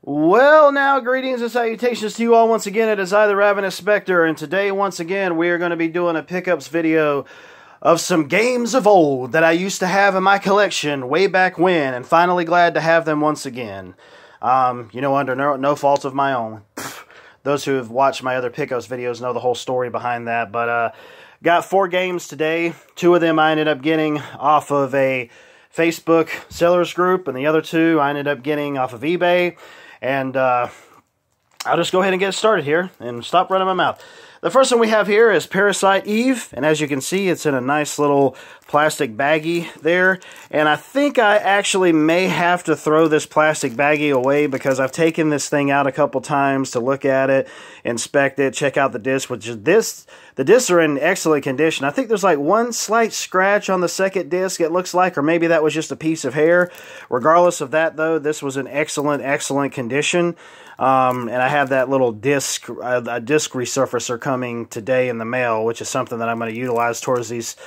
Well, now, greetings and salutations to you all once again. It is I, the Ravenous Spectre, and today, once again, we are going to be doing a pickups video of some games of old that I used to have in my collection way back when, and finally glad to have them once again. Under no fault of my own. Those who have watched my other pickups videos know the whole story behind that, but got 4 games today. 2 of them I ended up getting off of a Facebook sellers group, and the other 2 I ended up getting off of eBay. And I'll just go ahead and get started here and stop running my mouth. The first one we have here is Parasite Eve, and as you can see, it's in a nice little plastic baggie there. And I think I actually may have to throw this plastic baggie away because I've taken this thing out a couple times to look at it, inspect it, check out the disc, which is this. The discs are in excellent condition. I think there's like one slight scratch on the second disc, it looks like, or maybe that was just a piece of hair. Regardless of that, though, this was in excellent condition. And I have that little disc, a disc resurfacer coming today in the mail, which is something that I'm going to utilize towards these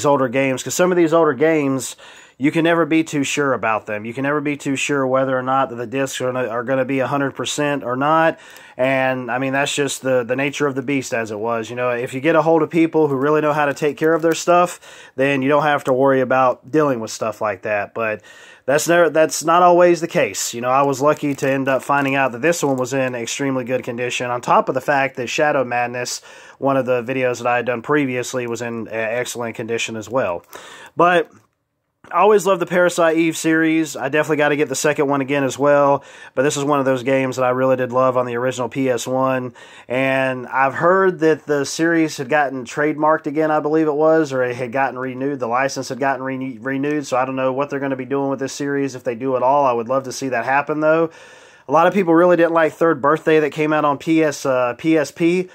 older games. Because some of these older games, you can never be too sure about them. You can never be too sure whether or not the discs are going to be 100% or not. And, I mean, that's just the nature of the beast as it was. You know, if you get a hold of people who really know how to take care of their stuff, then you don't have to worry about dealing with stuff like that. But that's not always the case. You know, I was lucky to end up finding out that this one was in extremely good condition, on top of the fact that Shadow Madness, one of the videos that I had done previously, was in excellent condition as well. But I always loved the Parasite Eve series. I definitely got to get the second one again as well. But this is one of those games that I really did love on the original PS1. And I've heard that the series had gotten trademarked again, I believe it was, or it had gotten renewed. The license had gotten renewed, so I don't know what they're going to be doing with this series, if they do at all. I would love to see that happen, though. A lot of people really didn't like Third Birthday that came out on PSP.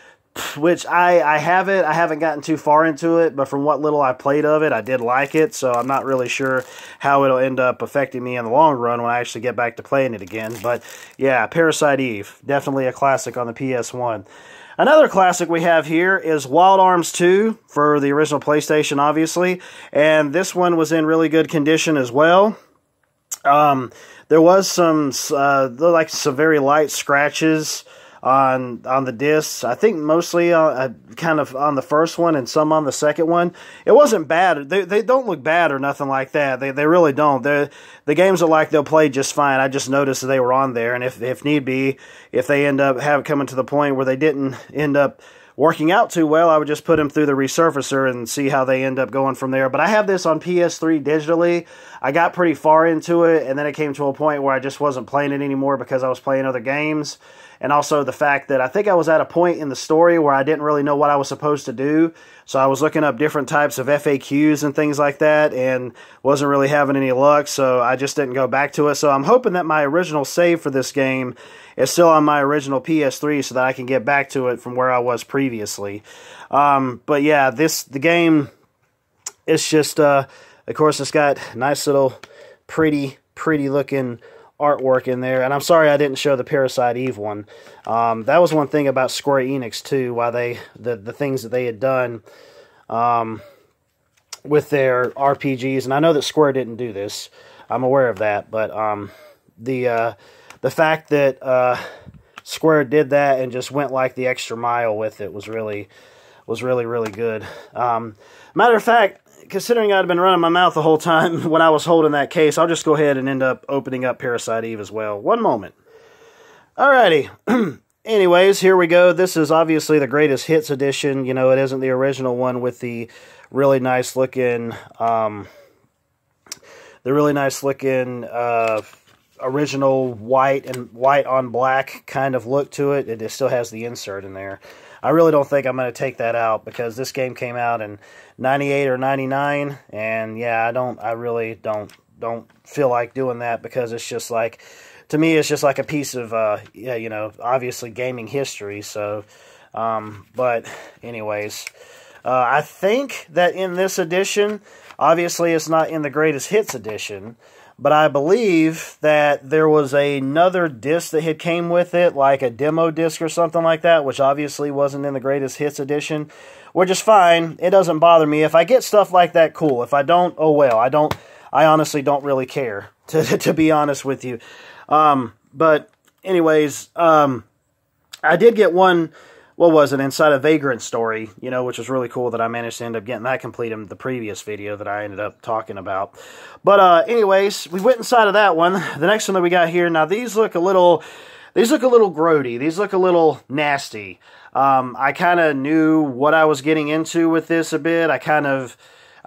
Which I haven't. I haven't gotten too far into it, but from what little I played of it, I did like it, so I'm not really sure how it'll end up affecting me in the long run when I actually get back to playing it again. But yeah, Parasite Eve, definitely a classic on the PS1. Another classic we have here is Wild Arms 2 for the original PlayStation, obviously, and this one was in really good condition as well. There was some very light scratches on the discs. I think mostly kind of on the first one and some on the second one. It wasn't bad. They don't look bad or nothing like that. They really don't. The games are like they'll play just fine. I just noticed that they were on there, and if need be, if they end up coming to the point where they didn't end up working out too well, I would just put them through the resurfacer and see how they end up going from there. But I have this on PS3 digitally. I got pretty far into it, and then it came to a point where I just wasn't playing it anymore because I was playing other games. And also the fact that I think I was at a point in the story where I didn't really know what I was supposed to do. So I was looking up different types of FAQs and things like that and wasn't really having any luck. So I just didn't go back to it. So I'm hoping that my original save for this game is still on my original PS3 so that I can get back to it from where I was previously. But yeah, the game, it's just, of course, it's got nice little pretty looking artwork in there, and I'm sorry I didn't show the Parasite Eve one. That was one thing about Square Enix too, why the things that they had done with their RPGs, and I know that Square didn't do this, I'm aware of that, but the fact that Square did that and just went like the extra mile with it was really good. Matter of fact, considering I'd been running my mouth the whole time when I was holding that case, I'll just go ahead and end up opening up Parasite Eve as well. One moment. Alrighty. Anyways, here we go. This is obviously the greatest hits edition. You know, it isn't the original one with the really nice looking, original white on black kind of look to it. It still has the insert in there. I really don't think I'm going to take that out because this game came out in 98 or 99, and yeah, I really don't feel like doing that because it's just like, to me, it's just like a piece of, obviously gaming history. So, but anyways, I think that in this edition, obviously it's not in the greatest hits edition, but I believe that there was another disc that had came with it, like a demo disc or something like that, which obviously wasn't in the greatest hits edition, which is fine. It doesn't bother me. If I get stuff like that, cool. If I don't, oh well. I honestly don't really care, to be honest with you. But anyways, I did get one, what was it, inside a Vagrant Story, you know, which was really cool that I managed to end up getting that complete in the previous video that I ended up talking about. But anyways, we went inside of that one. The next one that we got here, now these look a little grody. These look a little nasty. I kind of knew what I was getting into with this a bit. I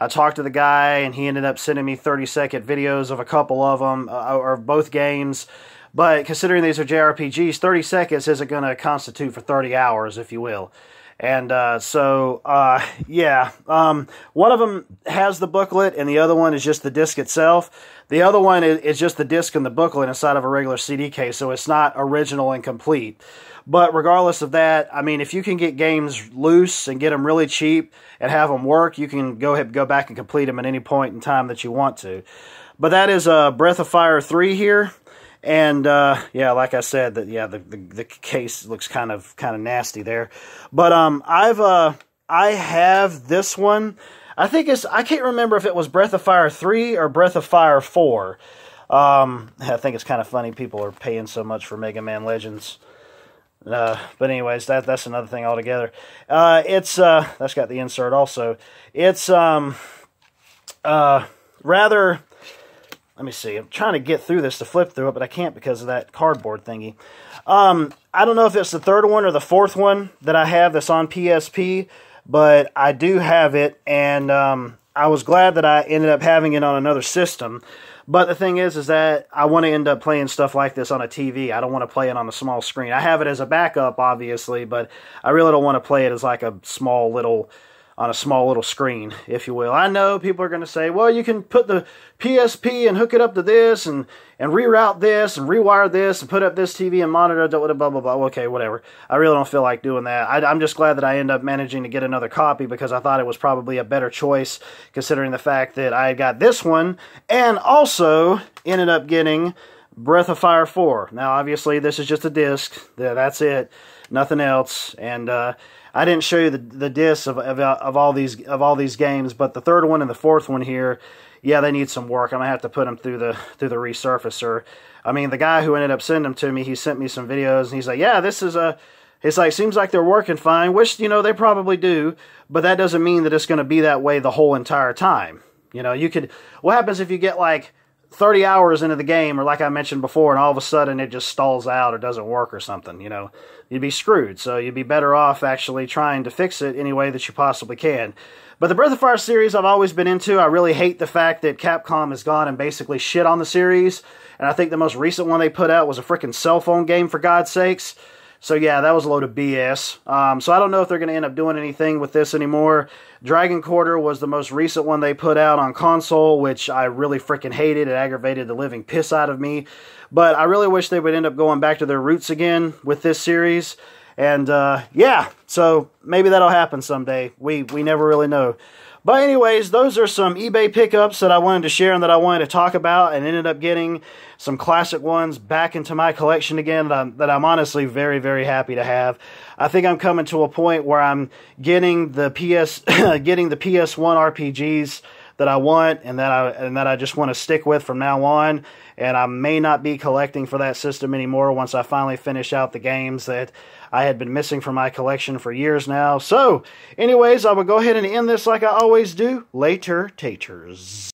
talked to the guy, and he ended up sending me 30-second videos of a couple of them, or both games. But considering these are jrpgs, 30 seconds isn't going to constitute for 30 hours, if you will. And yeah. One of them has the booklet, and the other one is just the disc itself. The other one is just the disc and the booklet inside of a regular CD case, so it's not original and complete. But regardless of that, I mean, if you can get games loose and get them really cheap and have them work, you can go ahead and go back and complete them at any point in time that you want to. But that is Breath of Fire 3 here. And yeah, like I said, the case looks kind of nasty there. But I have this one. I can't remember if it was Breath of Fire 3 or Breath of Fire 4. I think it's kind of funny people are paying so much for Mega Man Legends. But anyways, that's another thing altogether. That's got the insert also. It's rather. Let me see. I'm trying to get through this to flip through it, but I can't because of that cardboard thingy. I don't know if it's the third one or the fourth one that I have that's on PSP, but I do have it, and I was glad that I ended up having it on another system. But the thing is that I want to end up playing stuff like this on a TV. I don't want to play it on a small screen. I have it as a backup, obviously, but I really don't want to play it as like a small little screen, if you will. I know people are going to say, well, you can put the PSP and hook it up to this and reroute this and rewire this and put up this TV and monitor, blah, blah, blah, blah. Okay, whatever. I really don't feel like doing that. I'm just glad that I end up managing to get another copy because I thought it was probably a better choice considering the fact that I got this one and also ended up getting Breath of Fire 4. Now, obviously, this is just a disc. That's it. Nothing else. And I didn't show you the discs of all these games, but the third one and the fourth one here, yeah, they need some work. I'm gonna have to put them through the resurfacer. I mean, the guy who ended up sending them to me, he sent me some videos, and he's like, yeah, this is it's like, seems like they're working fine, which, you know, they probably do, but that doesn't mean that it's going to be that way the whole entire time. You know, what happens if you get like 30 hours into the game, or like I mentioned before, and all of a sudden it just stalls out or doesn't work or something, you know? You'd be screwed, so you'd be better off actually trying to fix it any way that you possibly can. But the Breath of Fire series I've always been into. I really hate the fact that Capcom has gone and basically shit on the series, and I think the most recent one they put out was a freaking cell phone game, for God's sakes. So yeah, that was a load of BS. So I don't know if they're going to end up doing anything with this anymore. Dragon Quarter was the most recent one they put out on console, which I really freaking hated. It aggravated the living piss out of me. But I really wish they would end up going back to their roots again with this series. And yeah, so maybe that'll happen someday. We never really know. But anyways, those are some eBay pickups that I wanted to share and that I wanted to talk about, and ended up getting some classic ones back into my collection again that I'm honestly very, very happy to have. I think I'm coming to a point where I'm getting the PS1 RPGs that I want and that I just want to stick with from now on. And I may not be collecting for that system anymore once I finally finish out the games that I had been missing from my collection for years now. So, anyways, I will go ahead and end this like I always do. Later, taters.